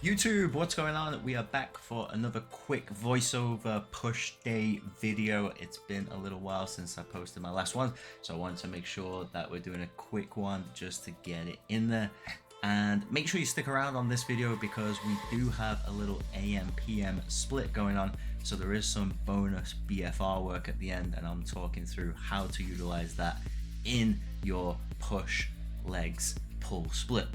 YouTube, what's going on? We are back for another quick voiceover push day video. It's been a little while since I posted my last one, so I wanted to make sure that we're doing a quick one just to get it in there. And make sure you stick around on this video because we do have a little AM/PM split going on, so there is some bonus BFR work at the end, and I'm talking through how to utilize that in your push legs pull split.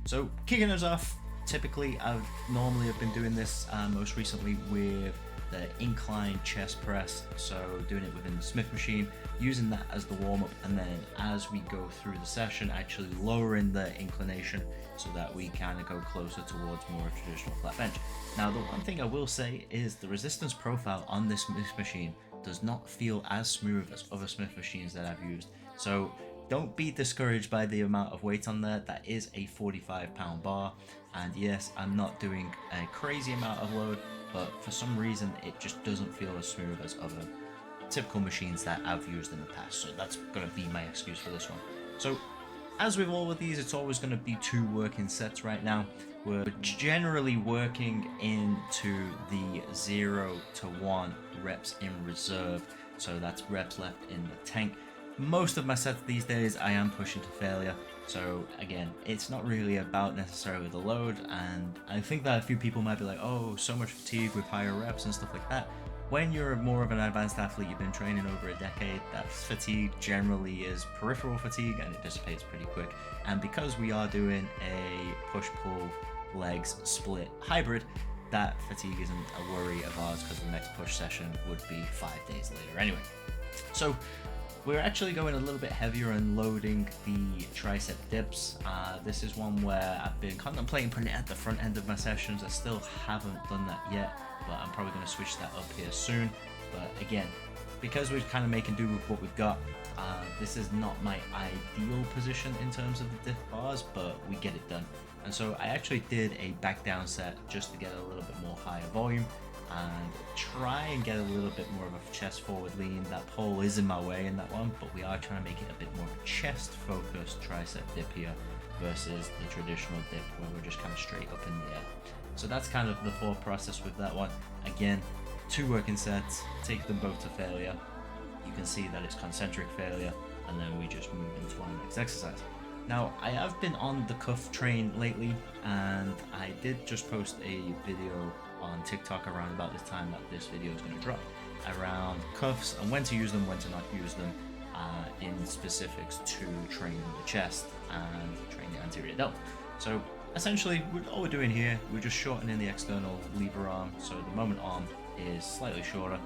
So kicking us off, typically I've normally have been doing this most recently with the incline chest press, so doing it within the Smith machine, using that as the warm-up, and then as we go through the session actually lowering the inclination so that we kind of go closer towards more of a traditional flat bench. Now the one thing I will say is the resistance profile on this Smith machine does not feel as smooth as other Smith machines that I've used, so don't be discouraged by the amount of weight on there. That is a 45-pound bar, and yes, I'm not doing a crazy amount of load, but for some reason it just doesn't feel as smooth as other typical machines that I've used in the past, so that's going to be my excuse for this one. So as with all of these, it's always going to be 2 working sets right now. We're generally working into the 0 to 1 reps in reserve, so that's reps left in the tank. Most of my sets these days I am pushing to failure, so again, it's not really about necessarily the load, and I think that a few people might be like, oh, so much fatigue with higher reps and stuff like that. When you're more of an advanced athlete, you've been training over a decade, that fatigue generally is peripheral fatigue and it dissipates pretty quick. And because we are doing a push-pull legs split hybrid, that fatigue isn't a worry of ours because the next push session would be 5 days later anyway. So we're actually going a little bit heavier and loading the tricep dips. This is one where I've been contemplating putting it at the front end of my sessions. I still haven't done that yet, but I'm probably going to switch that up here soon. But again, because we're kind of making do with what we've got, this is not my ideal position in terms of the diff bars, but we get it done. And so I actually did a back down set just to get a little bit more higher volume and try and get a little bit more of a chest forward lean. That pole is in my way in that one, but we are trying to make it a bit more of a chest focused tricep dip here versus the traditional dip where we're just kind of straight up in the air. So that's kind of the thought process with that one. Again, 2 working sets, take them both to failure. You can see that it's concentric failure, and then we just move into our next exercise. Now, I have been on the cuff train lately, and I did just post a video on TikTok around about this time that this video is going to drop, around cuffs and when to use them, when to not use them, in specifics to train the chest and train the anterior delt. So essentially, all we're doing here, we're just shortening the external lever arm, so the moment arm is slightly shorter,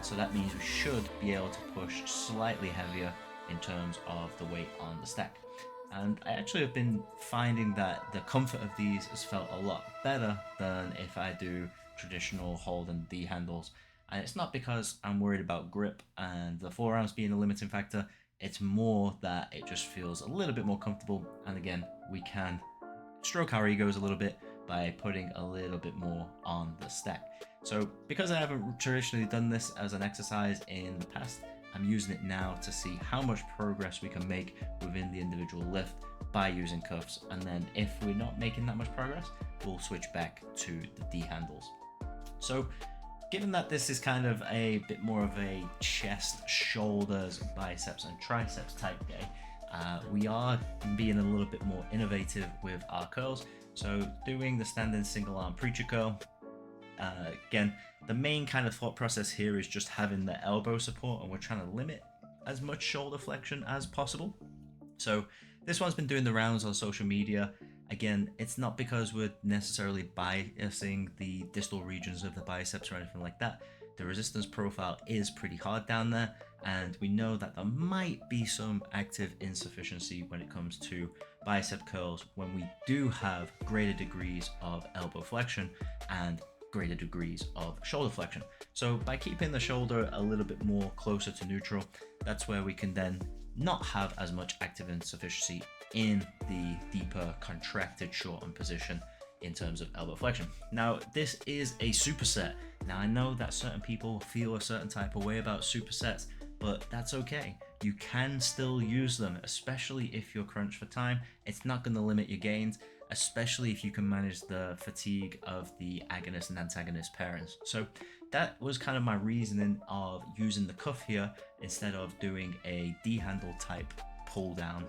so that means we should be able to push slightly heavier in terms of the weight on the stack. And I actually have been finding that the comfort of these has felt a lot better than if I do traditional hold and D handles. And it's not because I'm worried about grip and the forearms being a limiting factor, it's more that it just feels a little bit more comfortable. And again, we can stroke our egos a little bit by putting a little bit more on the stack. So because I haven't traditionally done this as an exercise in the past, I'm using it now to see how much progress we can make within the individual lift by using cuffs, and then if we're not making that much progress, we'll switch back to the D handles. So given that this is kind of a bit more of a chest, shoulders, biceps and triceps type day, we are being a little bit more innovative with our curls. So doing the standing single arm preacher curl. Again, the main kind of thought process here is just having the elbow support, and we're trying to limit as much shoulder flexion as possible. So this one's been doing the rounds on social media. Again, it's not because we're necessarily biasing the distal regions of the biceps or anything like that. The resistance profile is pretty hard down there, and we know that there might be some active insufficiency when it comes to bicep curls when we do have greater degrees of elbow flexion and greater degrees of shoulder flexion. So by keeping the shoulder a little bit more closer to neutral, that's where we can then not have as much active insufficiency in the deeper contracted shortened position in terms of elbow flexion. Now, this is a superset. Now, I know that certain people feel a certain type of way about supersets, but that's okay. You can still use them, especially if you're crunched for time. It's not going to limit your gains, especially if you can manage the fatigue of the agonist and antagonist pairings. So that was kind of my reasoning of using the cuff here instead of doing a D-handle type pull down,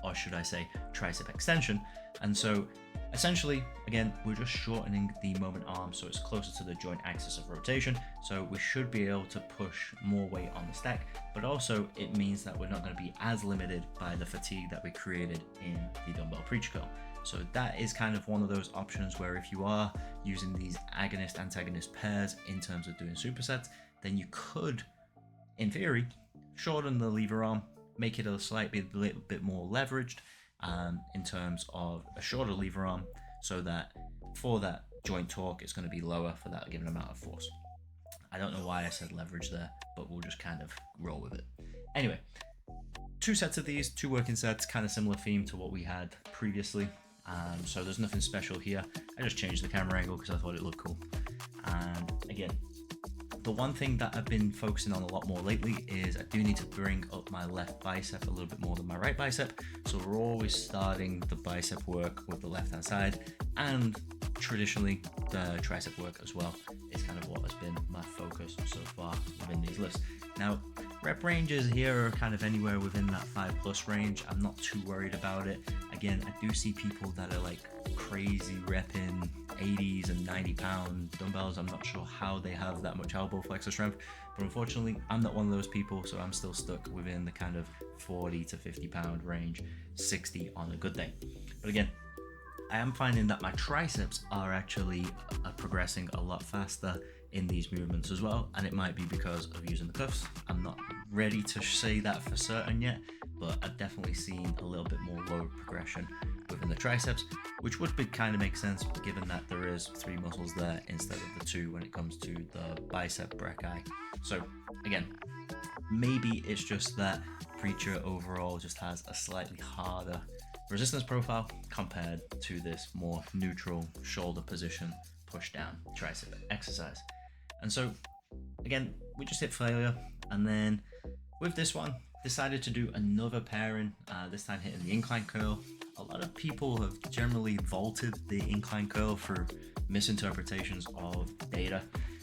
or should I say tricep extension. And so essentially, again, we're just shortening the moment arm so it's closer to the joint axis of rotation. So we should be able to push more weight on the stack, but also it means that we're not going to be as limited by the fatigue that we created in the dumbbell preacher curl. So that is kind of one of those options where if you are using these agonist-antagonist pairs in terms of doing supersets, then you could, in theory, shorten the lever arm, make it a slightly little bit more leveraged in terms of a shorter lever arm, so that for that joint torque, it's going to be lower for that given amount of force. I don't know why I said leverage there, but we'll just kind of roll with it. Anyway, 2 sets of these, 2 working sets, kind of similar theme to what we had previously. So there's nothing special here. I just changed the camera angle because I thought it looked cool. And again, the one thing that I've been focusing on a lot more lately is I do need to bring up my left bicep a little bit more than my right bicep. So we're always starting the bicep work with the left hand side, and traditionally the tricep work as well is kind of what has been my focus so far within these lists. Now, rep ranges here are kind of anywhere within that 5+ range. I'm not too worried about it. Again, I do see people that are like crazy repping 80s and 90-pound dumbbells. I'm not sure how they have that much elbow flexor strength, but unfortunately I'm not one of those people, so I'm still stuck within the kind of 40 to 50-pound range, 60 on a good day. But again, I am finding that my triceps are actually progressing a lot faster in these movements as well, and it might be because of using the cuffs. I'm not ready to say that for certain yet, but I've definitely seen a little bit more low progression within the triceps, which would kind of make sense given that there is 3 muscles there instead of the 2 when it comes to the bicep brachii. So again, maybe it's just that preacher overall just has a slightly harder resistance profile compared to this more neutral shoulder position push down tricep exercise. And so again, we just hit failure, and then with this one decided to do another pairing, this time hitting the incline curl. A lot of people have generally vaulted the incline curl through misinterpretations of data.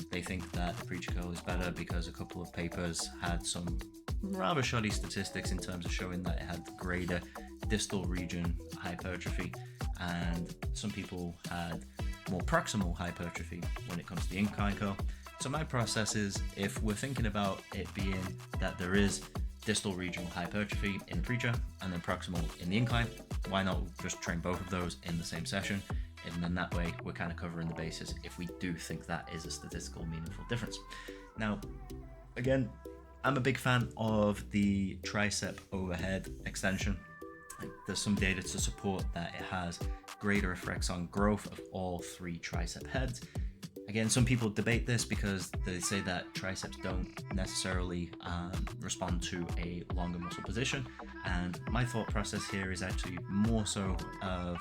They think that the preacher curl is better because a couple of papers had some rather shoddy statistics in terms of showing that it had greater distal region hypertrophy, and some people had more proximal hypertrophy when it comes to the incline curl. So my process is, if we're thinking about it being that there is distal regional hypertrophy in the preacher and then proximal in the incline, why not just train both of those in the same session? And then that way we're kind of covering the bases if we do think that is a statistical meaningful difference. Now, again, I'm a big fan of the tricep overhead extension. There's some data to support that it has greater effects on growth of all 3 tricep heads. Again, some people debate this because they say that triceps don't necessarily respond to a longer muscle position, and my thought process here is actually more so of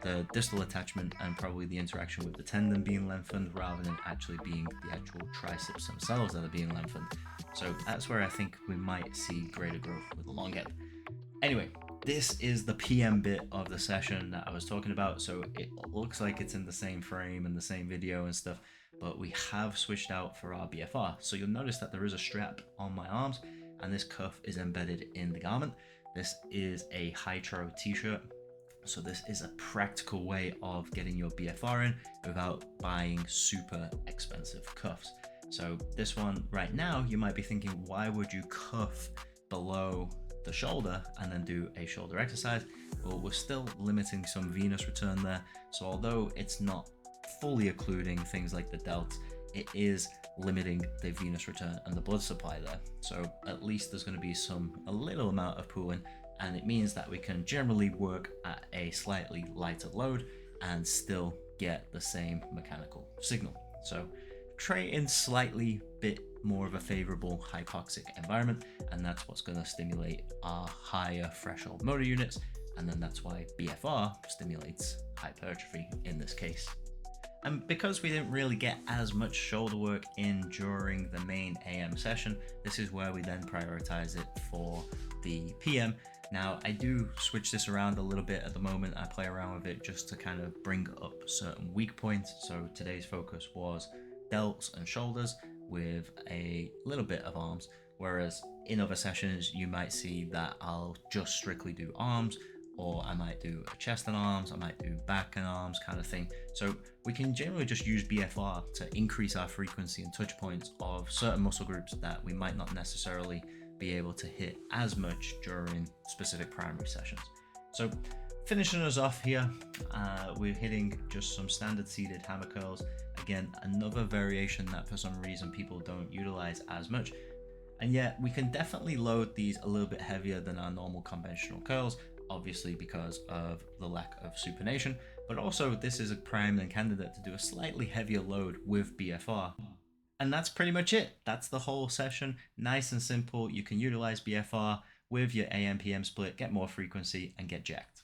the distal attachment and probably the interaction with the tendon being lengthened rather than actually being the actual triceps themselves that are being lengthened. So that's where I think we might see greater growth with the long head. Anyway, this is the PM bit of the session that I was talking about, so it looks like it's in the same frame and the same video and stuff, but we have switched out for our BFR. So you'll notice that there is a strap on my arms, and this cuff is embedded in the garment. This is a Hytro t-shirt, so this is a practical way of getting your BFR in without buying super expensive cuffs. So this one right now, you might be thinking, why would you cuff below the shoulder and then do a shoulder exercise? Well, we're still limiting some venous return there. So although it's not fully occluding things like the delts, it is limiting the venous return and the blood supply there. So at least there's going to be a little amount of pooling, and it means that we can generally work at a slightly lighter load and still get the same mechanical signal. So creating slightly bit more of a favorable hypoxic environment, and that's what's going to stimulate our higher threshold motor units, and then that's why BFR stimulates hypertrophy in this case. And because we didn't really get as much shoulder work in during the main AM session, this is where we then prioritize it for the PM. Now, I do switch this around a little bit at the moment. I play around with it just to kind of bring up certain weak points. So today's focus was delts and shoulders with a little bit of arms. Whereas in other sessions, you might see that I'll just strictly do arms, or I might do a chest and arms, I might do back and arms kind of thing. So we can generally just use BFR to increase our frequency and touch points of certain muscle groups that we might not necessarily be able to hit as much during specific primary sessions. So finishing us off here, we're hitting just some standard seated hammer curls. Again, another variation that for some reason people don't utilize as much. And yet we can definitely load these a little bit heavier than our normal conventional curls, obviously because of the lack of supination, but also this is a prime and candidate to do a slightly heavier load with BFR. And that's pretty much it. That's the whole session. Nice and simple. You can utilize BFR with your AM/PM split, get more frequency, and get jacked.